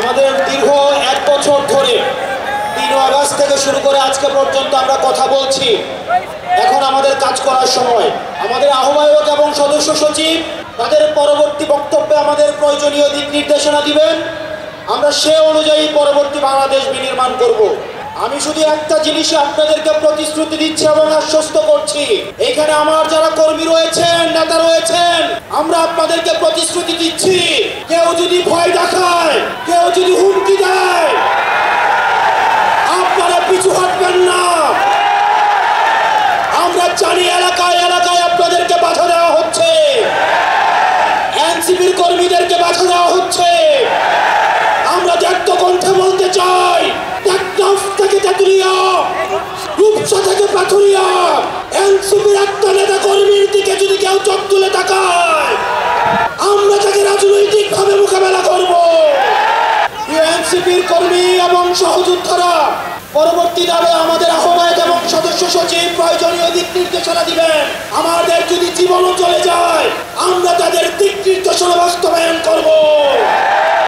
আমাদের দীর্ঘ 1 বছর ধরে 3 আগস্ট থেকে শুরু করে আজকে পর্যন্ত আমরা কথা বলছি। এখন আমাদের কাজ করার সময়। আমাদের আহ্বায়ক এবং সদস্য সচিব তাদের পরবর্তী বক্তব্যে আমাদের প্রয়োজনীয় দিক নির্দেশনা দিবেন। আমরা সে অনুযায়ী পরবর্তী বাংলাদেশ বিনির্মাণ করব। আমি শুধু একটা জিনিসে আপনাদেরকে প্রতিশ্রুতি দিচ্ছি এবং আশ্বস্ত করছি, এখানে আমার যারা কর্মী রয়েছেন, নেতা রয়েছেন, আমরা আপনাদেরকে প্রতিশ্রুতি দিচ্ছি, কেউ যদি ভয় দেখায়, কেউ যদি হুমকি দেয়, আপনারা পিছু হটবেন না। আমরা জানি এলাকায় এলাকায় আপনাদেরকে বাধা দেওয়া হচ্ছে, এনসিপির কর্মীদেরকে বাধা দেওয়া হচ্ছে। আমরা ত্যাক্ত কণ্ঠে বলতে চাই, টেকনাফ থেকে তেতুলিয়া, রূপসা থেকে পাথুরিয়া, এনসিপির একটা নেতা কর্মীর দিকে যদি কেউ চোখ তুলে তাকায়, আমরা তাকে রাজনৈতিকভাবে মোকাবেলা করব। এনসিপির কর্মী এবং সহযোদ্ধারা পরবর্তী ধাপে আমাদের আহ্বায়ক এবং সদস্য সচিব প্রয়োজনীয় দিক নির্দেশনা দিবেন। আমাদের যদি জীবনও চলে যায়,